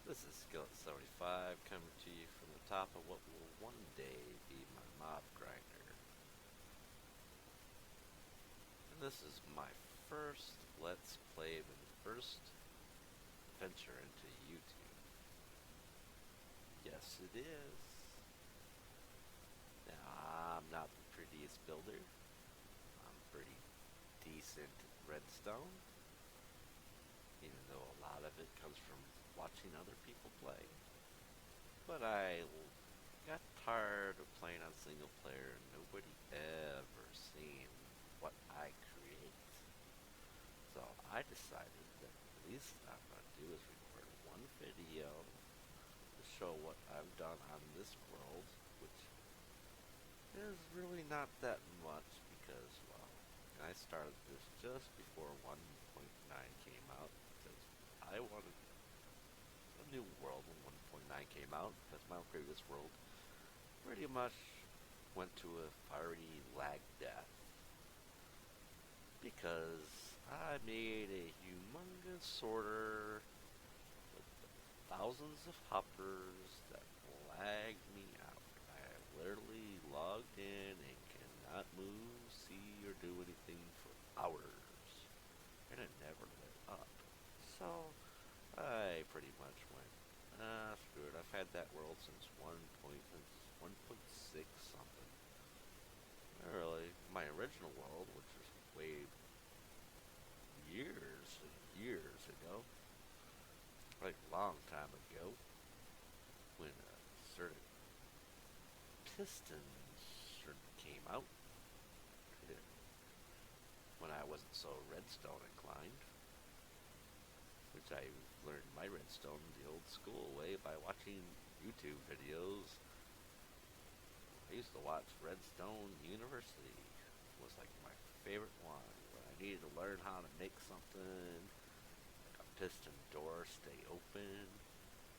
This is Skillet 75 coming to you from the top of what will one day be my mob grinder. And this is my first Let's Play and first venture into YouTube. Yes, it is. Now, I'm not the prettiest builder. I'm pretty decent at redstone, even though a lot of it comes from watching other people play. But I got tired of playing on single player and nobody ever seen what I create. So I decided that the least I'm going to do is record one video to show what I've done on this world, which is really not that much because, well, I started this just before 1.9 came out because I wanted a new world when 1.9 came out because my previous world pretty much went to a fiery lag death because I made a humongous sorter with thousands of hoppers that lagged me out. I literally logged in and cannot move, see, or do anything for hours, and it never lit up. So I pretty much went, screw it. I've had that world since 1.6 something. Really, my original world, which was way years and years ago, like a long time ago, when a certain pistons came out, when I wasn't so redstone inclined, which I learned my redstone the old school way by watching YouTube videos. I used to watch Redstone University. It was like my favorite one, where I needed to learn how to make something, like a piston door stay open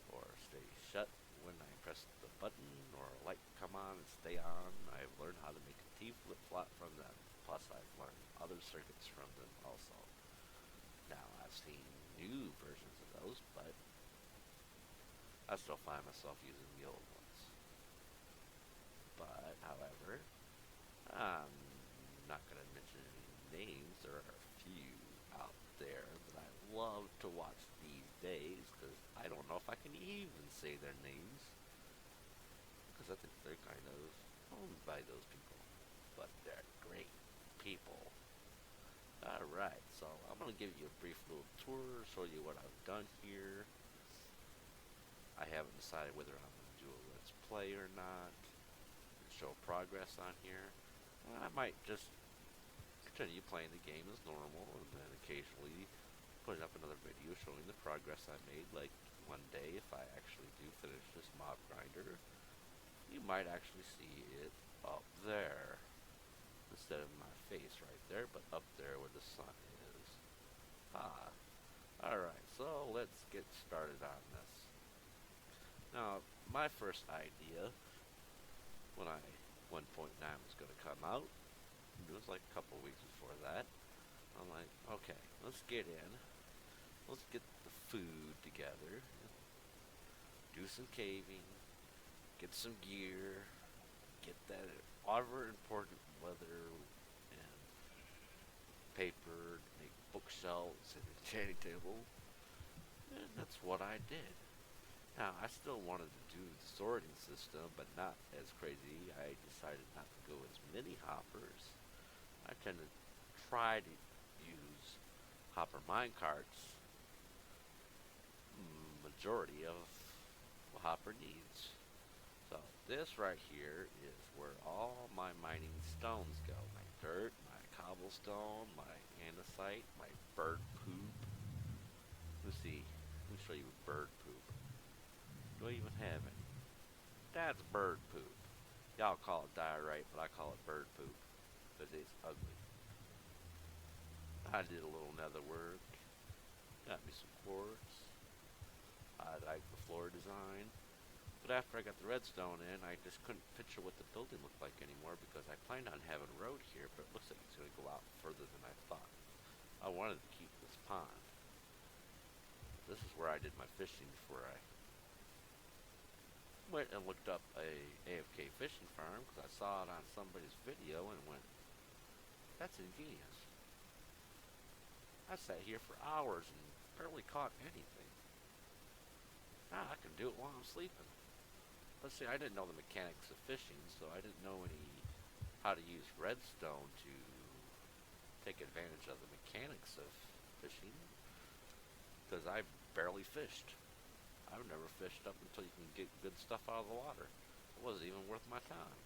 or stay shut when I press the button, or a light come on and stay on. I've learned how to make a T flip-flop from them. Plus I've learned other circuits from them also. Now I've seen new versions of those, but I still find myself using the old ones. But, however, I'm not going to mention any names. There are a few out there that I love to watch these days because I don't know if I can even say their names because I think they're kind of owned by those people. But they're great people. Alright, so I'm going to give you a brief little tour, show you what I've done here. I haven't decided whether I'm going to do a Let's Play or not, show progress on here. I might just continue playing the game as normal and then occasionally put up another video showing the progress I made. Like one day, if I actually do finish this mob grinder, you might actually see it up there instead of my face right there, but up there where the sun is. Alright, so let's get started on this. Now, my first idea when 1.9 was going to come out, it was like a couple weeks before that, I'm like, okay, let's get in, let's get the food together, do some caving, get some gear, get that ever important leather and paper to make bookshelves and enchanting table, and that's what I did. Now, I still wanted to do the sorting system, but not as crazy. I decided not to go as many hoppers. I tend to try to use hopper minecarts majority of what hopper needs. So this right here is where all my mining stones go. My dirt, my cobblestone, my andesite, my bird poop. Let's see. Let me show you bird poop. Do I even have any? That's bird poop. Y'all call it diorite, but I call it bird poop because it's ugly. I did a little nether work. Got me some quartz. I like the floor design. But after I got the redstone in, I just couldn't picture what the building looked like anymore because I planned on having a road here, but it looks like it's going to go out further than I thought. I wanted to keep this pond. This is where I did my fishing before I went and looked up a AFK fishing farm because I saw it on somebody's video and went, that's ingenious. I sat here for hours and barely caught anything. Now I can do it while I'm sleeping. But see, I didn't know the mechanics of fishing, so I didn't know how to use redstone to take advantage of the mechanics of fishing because I barely fished. I've never fished up until you can get good stuff out of the water. It wasn't even worth my time.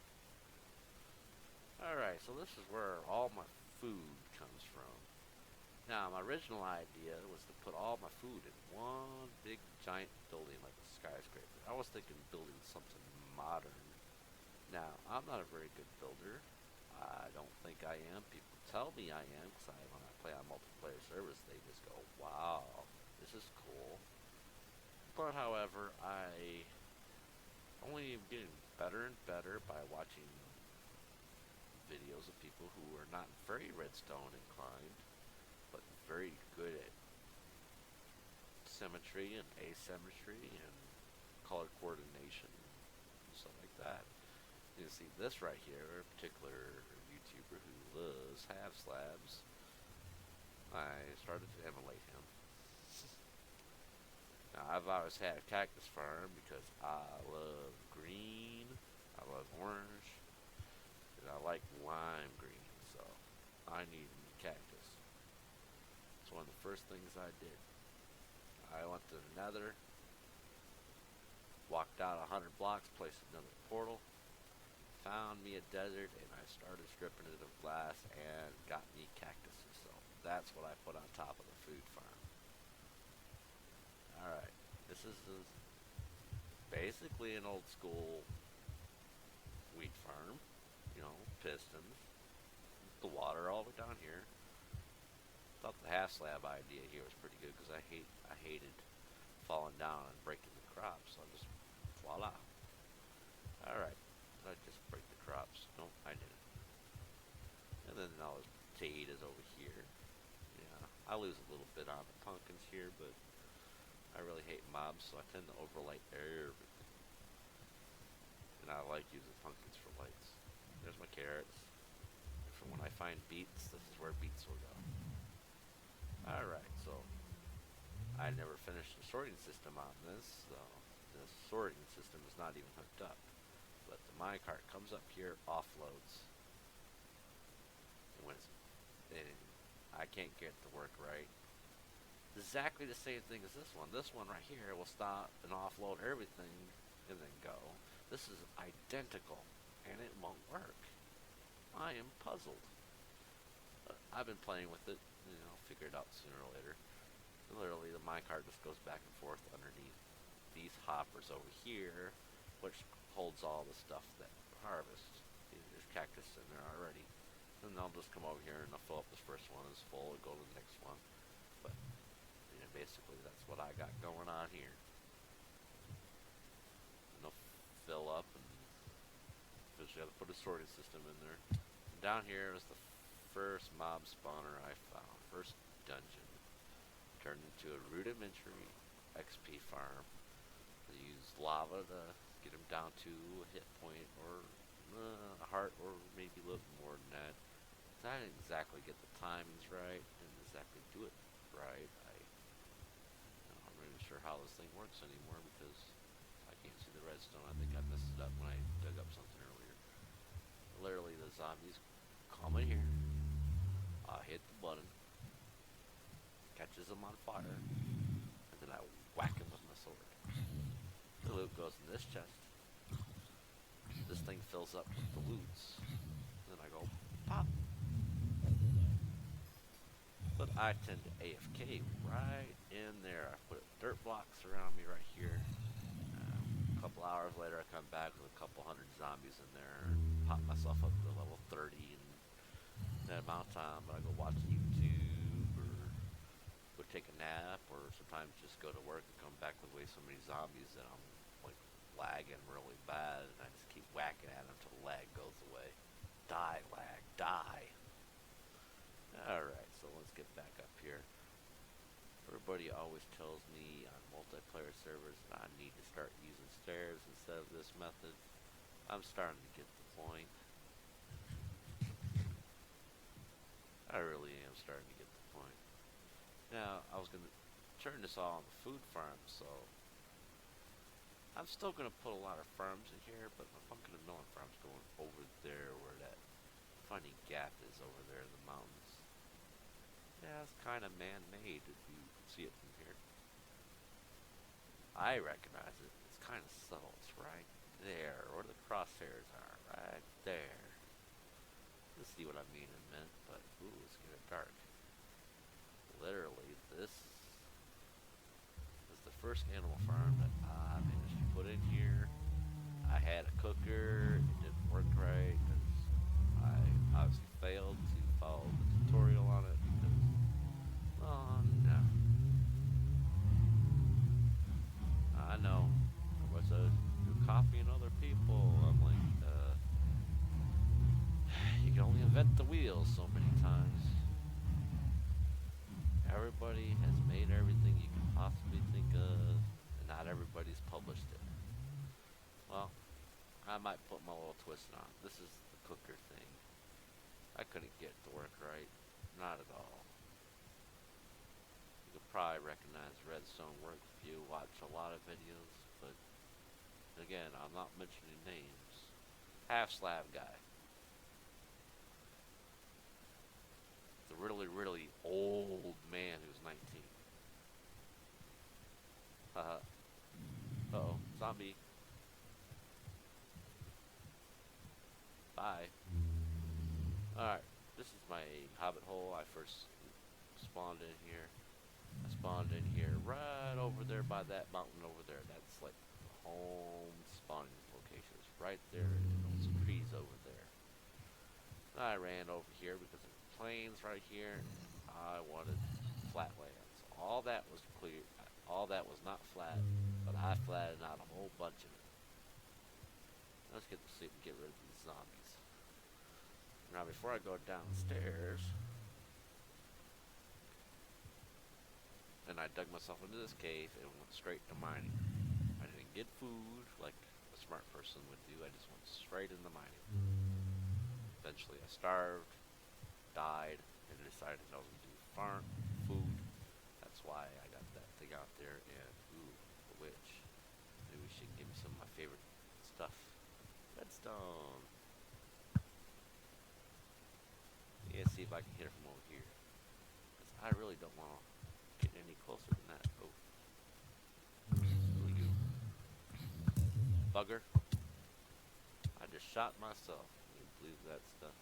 Alright, so this is where all my food comes from. Now, my original idea was to put all my food in one big giant building like a skyscraper. I was thinking building something modern. Now, I'm not a very good builder. I don't think I am. People tell me I am because when I play on multiplayer servers, they just go, wow, this is cool. But, however, I only am getting better and better by watching videos of people who are not very redstone inclined, but very good at symmetry and asymmetry and color coordination and stuff like that. You see this right here, a particular YouTuber who loves half slabs. I started to emulate him. Now, I've always had a cactus farm because I love green, I love orange, and I like lime green, so I need a cactus. It's one of the first things I did. I went to the nether, walked out 100 blocks, placed another portal, found me a desert, and I started stripping it of glass and got me cactuses. So that's what I put on top of the food farm. Alright, this is basically an old school wheat farm. You know, pistons, the water all the way down here. Thought the half slab idea here was pretty good because I hated falling down and breaking the crops. So I just voila. Alright, did I just break the crops? No, I didn't. And then all those potatoes over here. Yeah, I lose a little bit on the pumpkins here, but I really hate mobs, so I tend to overlight everything. And I like using pumpkins for lights. There's my carrots. And for when I find beets, this is where beets will go. Alright, so I never finished the sorting system on this, so the sorting system is not even hooked up. But the minecart comes up here, offloads, and I can't get it to work right. Exactly the same thing as this one. This one right here will stop and offload everything and then go. This is identical, and it won't work. I am puzzled. I've been playing with it, figure it out sooner or later. Literally, the minecart just goes back and forth underneath these hoppers over here, which holds all the stuff that harvest. There's cactus in there already. Then I'll just come over here and I'll fill up this first one. It's full, go to the next one. But basically that's what I got going on here. And they'll fill up, and just got to put a sorting system in there. And down here is the first mob spawner I found, first dungeon. Turned into a rudimentary XP farm. They use lava to get them down to a hit point or a heart, or maybe a little more than that. I didn't exactly get the timings right, didn't exactly do it right. I'm not really sure how this thing works anymore because I can't see the redstone. I think I messed it up when I dug up something earlier. Literally, the zombies come in here. I hit the button, catches them on fire, and then I whack them with my sword. The loot goes in this chest. This thing fills up with the loots. Then I go pop. But I tend to AFK right in there. I put dirt blocks around me right here. A couple hours later, I come back with a couple hundred zombies in there and pop myself up to level 30 in that amount of time. But I go watch YouTube or go take a nap, or sometimes just go to work and come back with way so many zombies that I'm like lagging really bad, and I just keep whacking at them until the lag goes away. Die, lag, die. Alright, so let's get back up here. Everybody always tells me on multiplayer servers that I need to start using stairs instead of this method. I'm starting to get the point. I really am starting to get the point. Now, I was going to turn this all on the food farm, so I'm still going to put a lot of farms in here, but my pumpkin and melon farm's going over there where that funny gap is over there in the mountains. Yeah, it's kind of man-made if you see it from here. I recognize it. It's kind of subtle. It's right there, where the crosshairs are, right there. You'll see what I mean in a minute, but ooh, it's getting dark. Literally, this is the first animal farm that I managed to put in here. I had a cooker. It didn't work right because I obviously failed to follow the tutorial on it because, oh no. I know. Everybody says, you're copying other people. I'm like, you can only invent the wheel so many times. Everybody has made everything you can possibly think of, and not everybody's published it. Well, I might put my little twist on it. This is the cooker thing. I couldn't get it to work right. Not at all. You could probably recognize redstone work if you watch a lot of videos, but again, I'm not mentioning names. Half slab guy. The really, really old man who's 19. Haha. Uh-oh. Zombie. Bye. Alright. This is my hobbit hole. I first spawned in here. I spawned in here right over there by that mountain over there. That's like the home spawning location. It's right there in those trees over there. I ran over here because there were plains right here. I wanted flat lands. All that was clear. All that was not flat, but I flattened out a whole bunch of it. Let's get to sleep and get rid of these zombies. Now, before I go downstairs, and I dug myself into this cave and went straight to mining. I didn't get food like a smart person would do. I just went straight into mining. Eventually, I starved, died, and decided I was going to do farm food. That's why I got that thing out there. And ooh, the witch. Maybe she can give me some of my favorite stuff. Redstone. Yeah, see if I can hit her from over here. Because I really don't want to get any closer than that. Oh. You. Bugger. I just shot myself. Can you believe that stuff?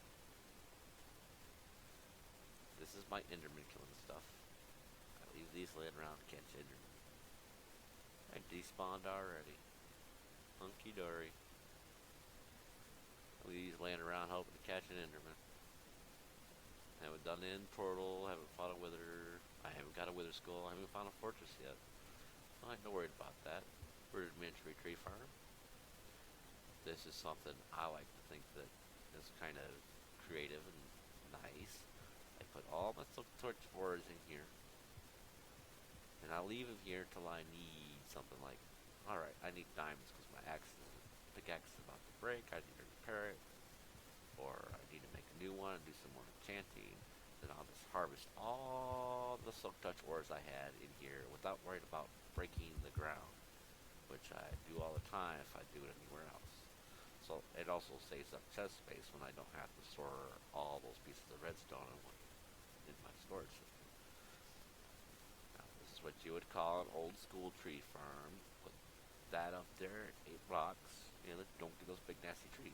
This is my Enderman killing stuff. I leave these laying around to catch Enderman. I despawned already. Hunky dory. I leave these laying around hoping to catch an Enderman. Haven't done an end portal, haven't fought a wither, I haven't got a wither skull, I haven't found a fortress yet. I'm not worried about that. Rudimentary tree farm. This is something I like to think that is kind of creative and nice. I put all my silk torch boards in here. And I leave them here till I need something like, alright, I need diamonds because my pickaxe is about to break, I need to repair it. Or I need to make a new one and do some more enchanting. Then I'll just harvest all the silk touch ores I had in here without worrying about breaking the ground, which I do all the time if I do it anywhere else. So it also saves up chest space when I don't have to store all those pieces of redstone in my storage system. Now this is what you would call an old school tree farm. Put that up there, 8 blocks, and don't get those big nasty trees.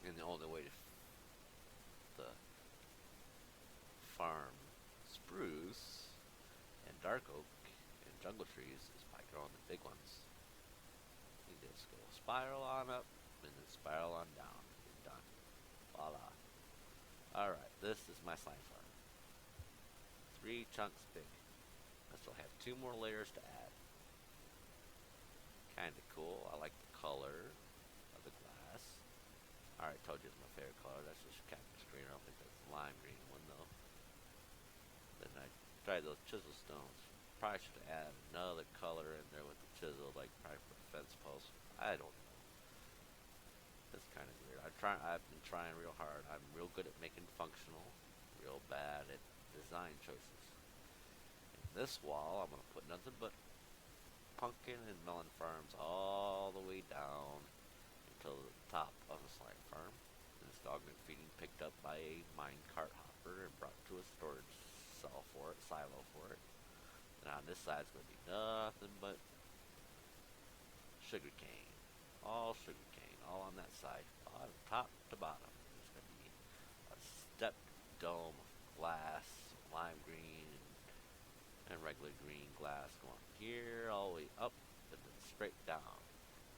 And the only way to the farm spruce and dark oak and jungle trees is by growing the big ones. You just go spiral on up and then spiral on down. You're done. Voila. Alright, this is my slime farm. 3 chunks big. I still have 2 more layers to add. Kinda cool. I like the color of the glass. I already told you it's my favorite color. That's just cactus green. I don't think that's the lime green one though. Then I Try those chisel stones. Probably should add another color in there with the chisel, like probably for a fence post. I don't know. It's kind of weird. I've been trying real hard. I'm real good at making functional, real bad at design choices. In this wall, I'm gonna put nothing but pumpkin and melon farms all the way down until the top of the slime farm. And this dog been feeding picked up by a mine cart hopper and brought to a storage silo for it. And on this side, it's gonna be nothing but sugar cane. All sugar cane, all on that side, on top to bottom. There's going to be a stepped dome of glass, lime green, and regular green glass going from here all the way up and then straight down.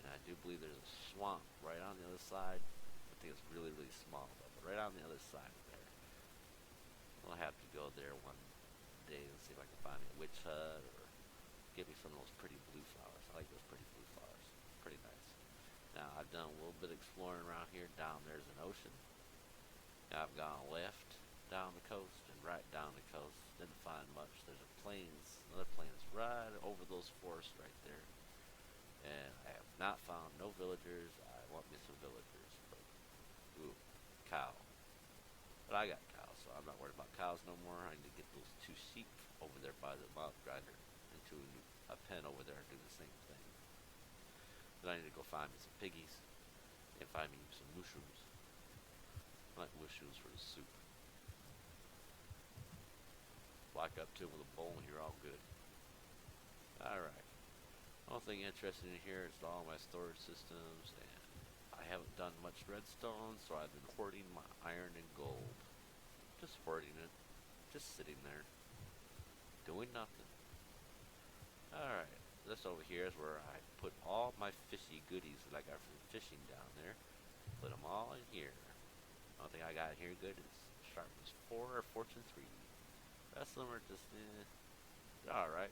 And I do believe there's a swamp right on the other side. I think it's really, really small, though, but right on the other side of there. I'll have to go there one day and see if I can find a witch hut or get me some of those pretty blue flowers. I like those pretty blue flowers. Pretty nice. Now I've done a little bit of exploring around here. Down there's an ocean. Now I've gone left down the coast and right down the coast. Didn't find much. There's a plains, another plains right over those forests right there. And I have not found no villagers. I want me some villagers. But, ooh, cow. But I got cows, so I'm not worried about cows no more. I need to get those two sheep over there by the mob grinder into a pen over there and do the same thing. Then I need to go find me some piggies and find me some mushrooms. I like mushrooms for the soup. Walk up to them with a bowl and you're all good. Alright. Only thing interesting in here is all my storage systems, and I haven't done much redstone, so I've been hoarding my iron and gold. Just hoarding it. Just sitting there. Doing nothing. Alright. This over here is where I put all my fishy goodies that I got from fishing down there. Put them all in here. The only thing I got here good is sharpness 4 or fortune 3. The rest of them are just, alright.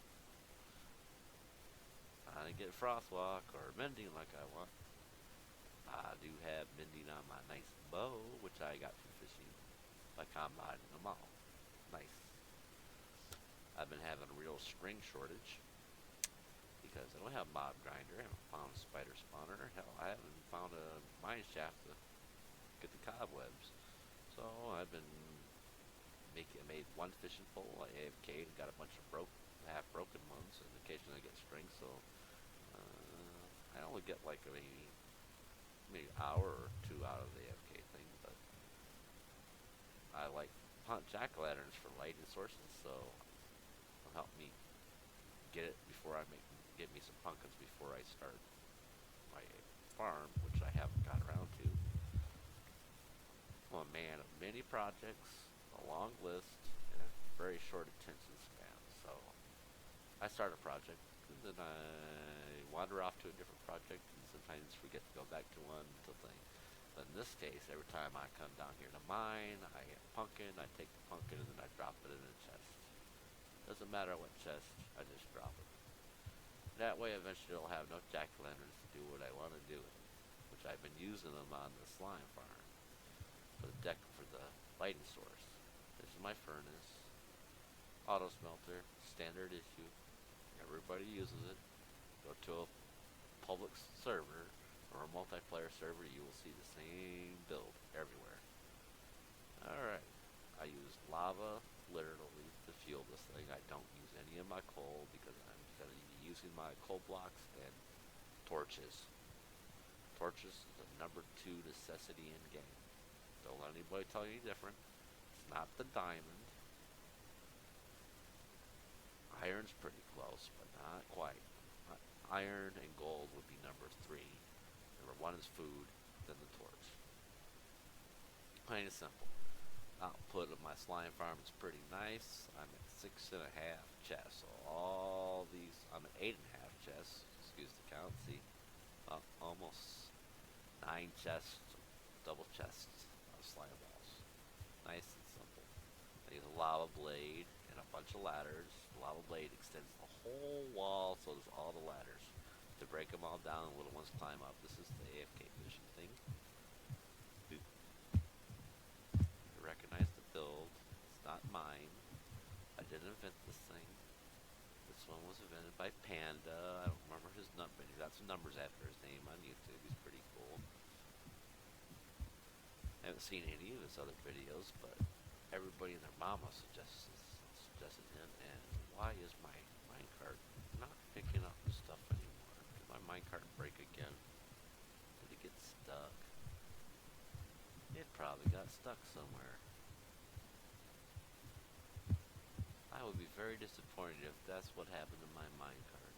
I didn't get frostwalk or mending like I want. I do have mending on my nice bow, which I got from fishing by combining them all. Nice. I've been having a real string shortage because I don't have mob grinder. I haven't found a spider spawner. Hell, I haven't found a mine shaft to get the cobwebs. So I've been made one fishing pole. I AFK'd and got a bunch of half broken ones, and occasionally I get string. So I only get like maybe an hour or two out of the AFK thing, but I like jack-o'-lanterns for lighting sources, so it'll help me get it before I get me some pumpkins before I start my farm, which I haven't got around to. I'm a man of many projects, a long list, and a very short attention span. So I start a project, and then I wander off to a different project, and sometimes forget to go back to one until thing. But in this case, every time I come down here to mine, I get a pumpkin, I take the pumpkin, and then I drop it in a chest. Doesn't matter what chest, I just drop it. That way, eventually, I'll have enough jack-o'-lanterns to do what I want to do with it, which I've been using them on the slime farm for the deck for the lighting source. This is my furnace, auto smelter, standard issue. Everybody uses it. Go to a public server or a multiplayer server, you will see the same build everywhere. Alright, I use lava literally to fuel this thing. I don't use any of my coal because I'm going to be using my coal blocks and torches. Torches is the number 2 necessity in game. Don't let anybody tell you any different. It's not the diamond. Iron's pretty close, but not quite. Iron and gold would be number 3. Number 1 is food, then the torch. Plain and simple. Output of my slime farm is pretty nice. I'm at 6.5 chests. So all these, I'm at 8.5 chests. Excuse the count. See, almost 9 chests, double chests of slime balls. Nice and simple. I use a lava blade and a bunch of ladders. The lava blade extends the whole wall, so there's all the ladders to break them all down. The little ones climb up. This is the AFK fishing thing. Recognize the build. It's not mine. I didn't invent this one was invented by Panda. I don't remember his number. He got some numbers after his name on YouTube. He's pretty cool. I haven't seen any of his other videos, but everybody and their mama suggested him. And why is my minecart not picking up the stuff anymore? Did my minecart break again? Did it get stuck? It probably got stuck somewhere. I would be very disappointed if that's what happened to my minecart.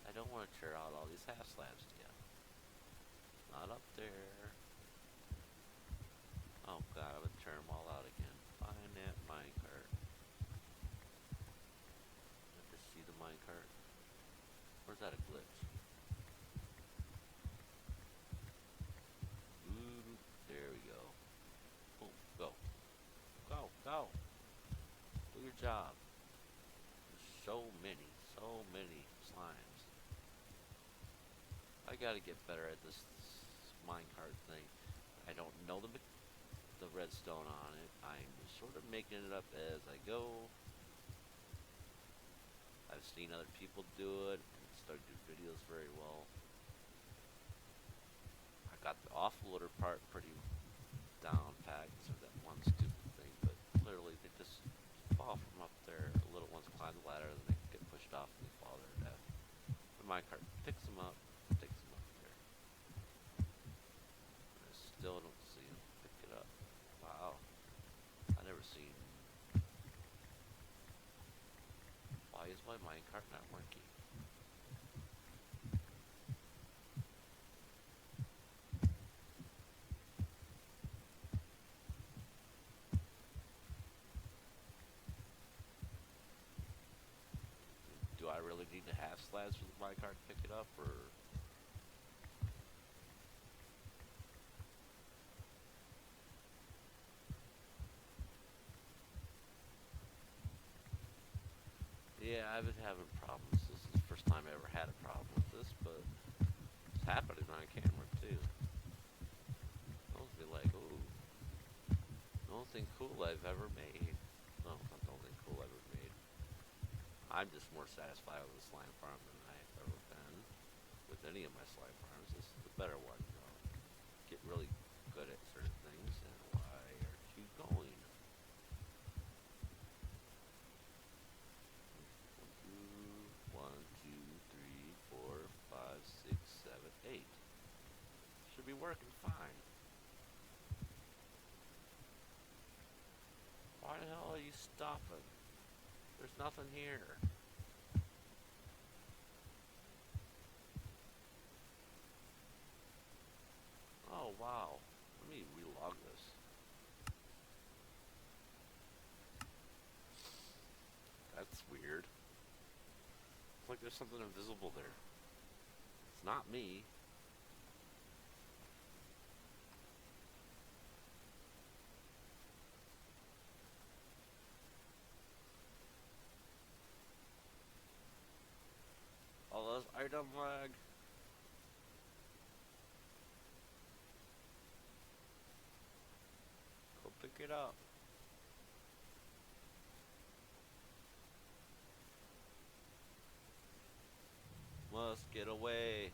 I don't want to tear out all these half slabs yet. Not up there. Oh god, I'm gonna tear them all out again. Find that minecart. Let us see the minecart. Where's that a glitch? Ooh, there we go. Oh, go. Go, go. Do your job. So many slimes. I gotta get better at this minecart thing. I don't know the redstone on it. I'm sort of making it up as I go. I've seen other people do it and start to do videos very well. I got the offloader part pretty down packed, so that one stupid thing, but literally they just fall from up there. The little ones climb the ladder, then they get pushed off and they fall to their death. The minecart picks them up, takes them up there. I still don't see them pick it up. Wow. I never seen. Why is my minecart not working? Do I really need to have slabs for the minecart to pick it up, or? Yeah, I've been having problems. This is the first time I ever had a problem with this, but it's happening on camera too. I'll be like, oh, the only thing cool I've ever made. No, not the only thing cool I've ever made. I'm just more satisfied with the slime farm than I've ever been with any of my slime farms. This is the better one, though. Get really good at certain things, and why aren't you going? 8. Should be working fine. Why the hell are you stopping? There's nothing here. Oh wow. Let me relog this. That's weird. It's like there's something invisible there. It's not me. All those item lag. Go pick it up. Must get away.